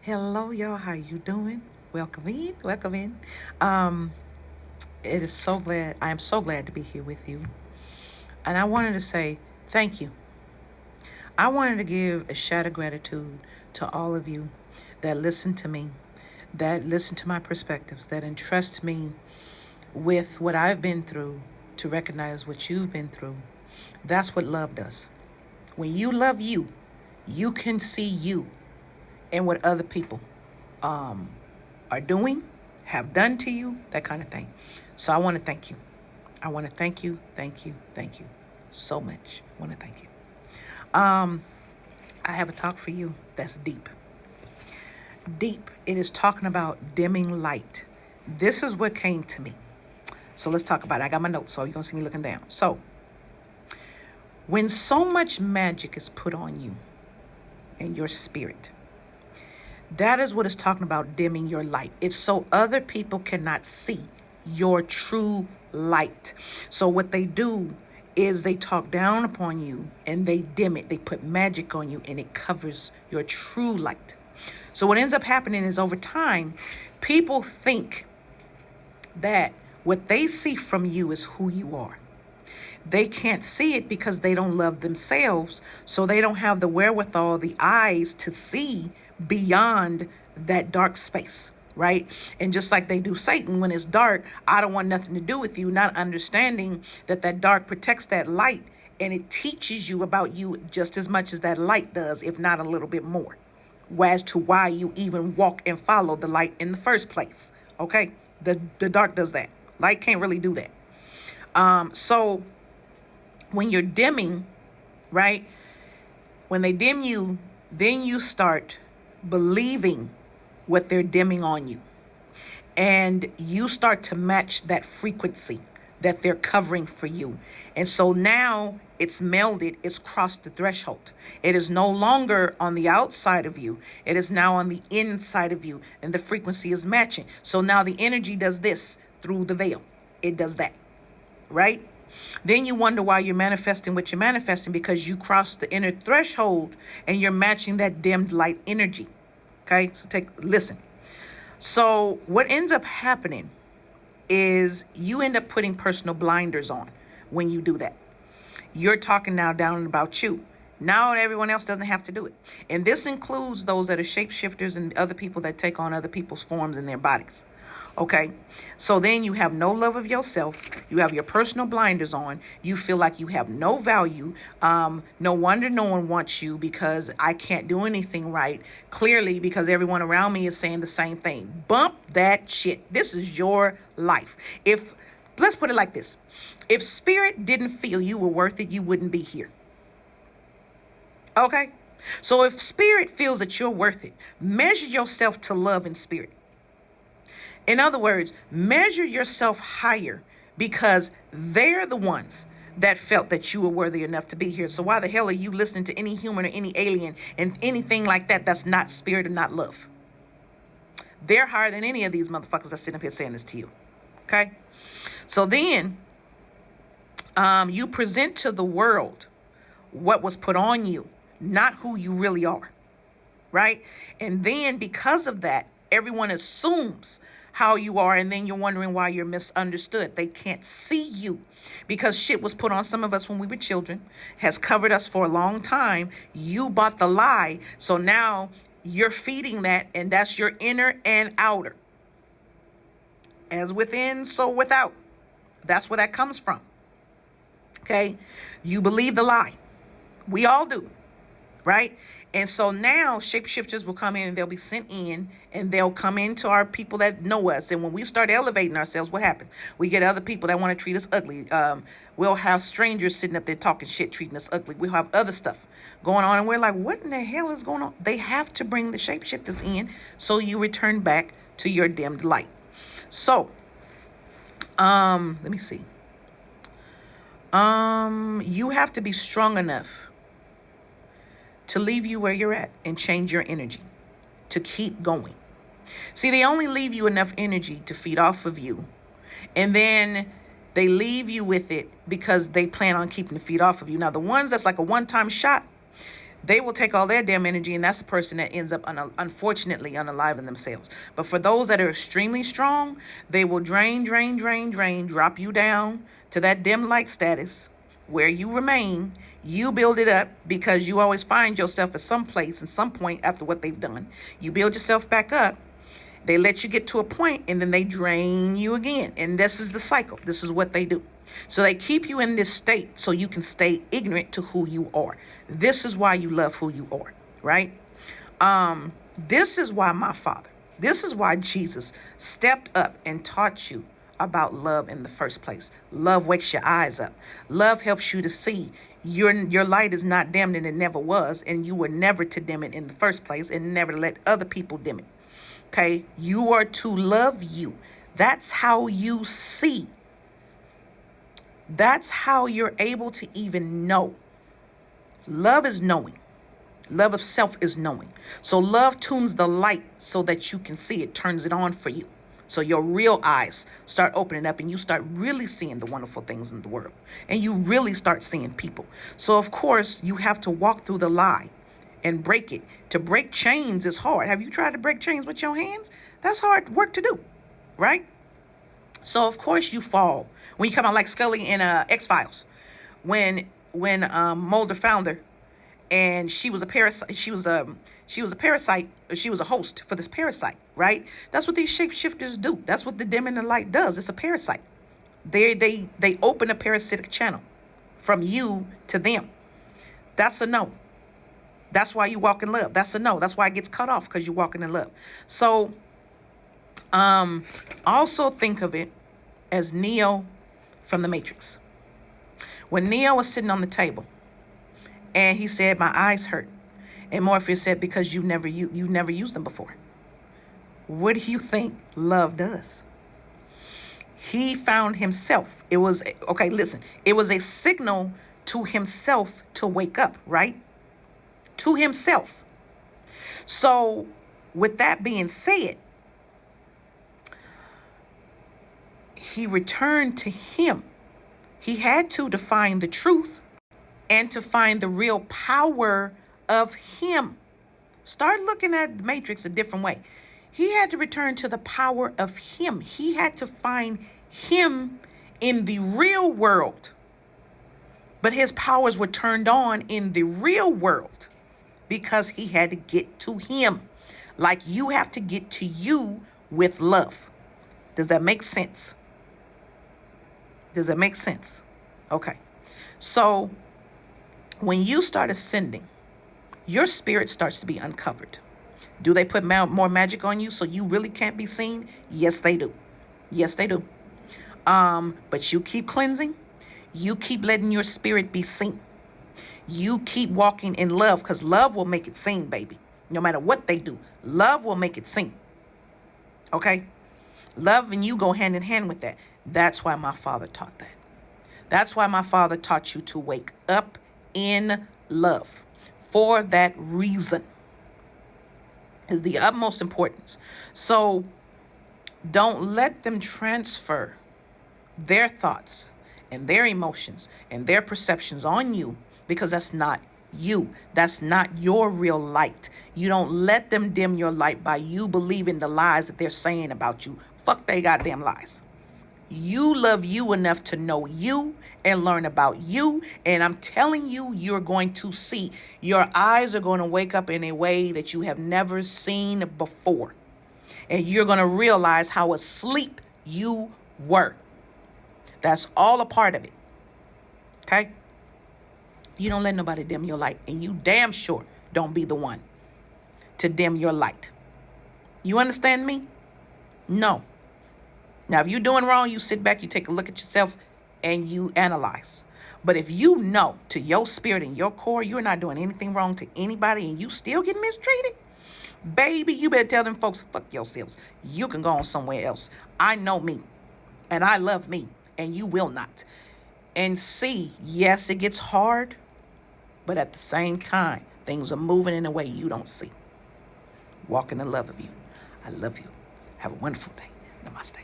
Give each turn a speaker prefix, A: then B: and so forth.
A: Hello, y'all. How you doing? Welcome in. Welcome in. Um, it is so glad. I am so glad to be here with you. And I wanted to say thank you. I wanted to give a shout of gratitude to all of you that listen to me, that listen to my perspectives, that entrust me with what I've been through to recognize what you've been through. That's what love does. When you love you, you can see you and what other people are doing, have done to you, that kind of thing. So I want to thank you. I want to thank you so much. I want to thank you. Um, I have a talk for you that's deep. Deep. It is talking about dimming light. This is what came to me. So let's talk about it. I got my notes, so you're going to see me looking down. So, when so much magic is put on you and your spirit, that is what it's talking about, dimming your light. It's so other people cannot see your true light. So what they do is they talk down upon you and they dim it. They put magic on you and it covers your true light. So what ends up happening is over time, people think that what they see from you is who you are. They can't see it because they don't love themselves. So they don't have the wherewithal, the eyes to see beyond that dark space, right? And just like they do Satan when it's dark, I don't want nothing to do with you, not understanding that that dark protects that light and it teaches you about you just as much as that light does, if not a little bit more, as to why you even walk and follow the light in the first place. Okay? The dark does that. Light can't really do that. So when you're dimming, right? When they dim you, then you start believing what they're dimming on you. And you start to match that frequency that they're covering for you. And so now it's melded, it's crossed the threshold. It is no longer on the outside of you, it is now on the inside of you, and the frequency is matching. So now the energy does this through the veil, it does that, right? Then you wonder why you're manifesting what you're manifesting, because you crossed the inner threshold and you're matching that dimmed light energy. Okay, so listen. So what ends up happening is you end up putting personal blinders on when you do that. You're talking now down about you. Now everyone else doesn't have to do it. And this includes those that are shapeshifters and other people that take on other people's forms in their bodies. Okay, so then you have no love of yourself. You have your personal blinders on. You feel like you have no value. No wonder no one wants you, because I can't do anything right. Clearly, because everyone around me is saying the same thing. Bump that shit. This is your life. Let's put it like this. If spirit didn't feel you were worth it, you wouldn't be here. Okay? So if spirit feels that you're worth it, measure yourself to love in spirit. In other words, measure yourself higher, because they're the ones that felt that you were worthy enough to be here. So why the hell are you listening to any human or any alien and anything like that that's not spirit and not love? They're higher than any of these motherfuckers that's sitting up here saying this to you. Okay? So then you present to the world what was put on you, not who you really are. Right? And then because of that, everyone assumes how you are, and then you're wondering why you're misunderstood. They can't see you because shit was put on some of us when we were children, has covered us for a long time. You bought the lie, so now you're feeding that, and that's your inner and outer. As within, so without. That's where that comes from. Okay? You believe the lie. We all do. Right? And so now shapeshifters will come in and they'll be sent in, and they'll come into our people that know us. And when we start elevating ourselves, what happens? We get other people that want to treat us ugly. We'll have strangers sitting up there talking shit, treating us ugly. We'll have other stuff going on. And we're like, what in the hell is going on? They have to bring the shapeshifters in so you return back to your dimmed light. So, let me see. You have to be strong enough to leave you where you're at and change your energy to keep going. See, they only leave you enough energy to feed off of you. And then they leave you with it because they plan on keeping the feed off of you. Now, the ones that's like a one-time shot, They will take all their damn energy, and that's the person that ends up unfortunately unaliving themselves. But for those that are extremely strong, they will drain, drain, drain, drain, drop you down to that dim light status where you remain. You build it up because you always find yourself at some place and some point after what they've done. You build yourself back up. They let you get to a point and then they drain you again. And this is the cycle. This is what they do. So they keep you in this state so you can stay ignorant to who you are. This is why you love who you are, right? This is why this is why Jesus stepped up and taught you about love in the first place. Love wakes your eyes up. Love helps you to see your light is not dimmed, and it never was, and you were never to dim it in the first place, and never to let other people dim it. Okay? You are to love you. That's how you see. That's how you're able to even know. Love is knowing. Love of self is knowing. So love tunes the light so that you can see it, turns it on for you. So your real eyes start opening up and you start really seeing the wonderful things in the world. And you really start seeing people. So of course, you have to walk through the lie and break it. To break chains is hard. Have you tried to break chains with your hands? That's hard work to do, right? So of course you fall when you come out like Scully in X-Files, when Mulder found her, and she was a parasite. She was a parasite. She was a host for this parasite, right? That's what these shapeshifters do. That's what the dim and the light does. It's a parasite. They open a parasitic channel from you to them. That's a no. That's why you walk in love. That's a no. That's why it gets cut off, because you're walking in love. So also think of it as Neo from the Matrix. When Neo was sitting on the table and he said, "My eyes hurt," and Morpheus said, "Because you never used them before." What do you think love does? He found himself. It was, okay, listen, it was a signal to himself to wake up, right? To himself. So with that being said, he returned to him. He had to find the truth and to find the real power of him. Start looking at the Matrix a different way. He had to return to the power of him. He had to find him in the real world. But his powers were turned on in the real world because he had to get to him. Like you have to get to you with love. Does that make sense? Does that make sense? Okay. So when you start ascending, your spirit starts to be uncovered. Do they put more magic on you so you really can't be seen? Yes, they do. Yes, they do. But you keep cleansing. You keep letting your spirit be seen. You keep walking in love, because love will make it seen, baby. No matter what they do, love will make it seen. Okay? Love and you go hand in hand with that. That's why my father taught that. That's why my father taught you to wake up in love. For that reason is the utmost importance. So don't let them transfer their thoughts and their emotions and their perceptions on you, because that's not you. That's not your real light. You don't let them dim your light by you believing the lies that they're saying about you. Fuck they goddamn lies. You love you enough to know you and learn about you. And I'm telling you, you're going to see. Your eyes are going to wake up in a way that you have never seen before. And you're going to realize how asleep you were. That's all a part of it. Okay? You don't let nobody dim your light. And you damn sure don't be the one to dim your light. You understand me? No. Now, if you're doing wrong, you sit back, you take a look at yourself, and you analyze. But if you know to your spirit and your core, you're not doing anything wrong to anybody and you still get mistreated, baby, you better tell them folks, fuck yourselves. You can go on somewhere else. I know me, and I love me, and you will not. And see, yes, it gets hard, but at the same time, things are moving in a way you don't see. Walk in the love of you. I love you. Have a wonderful day. Namaste.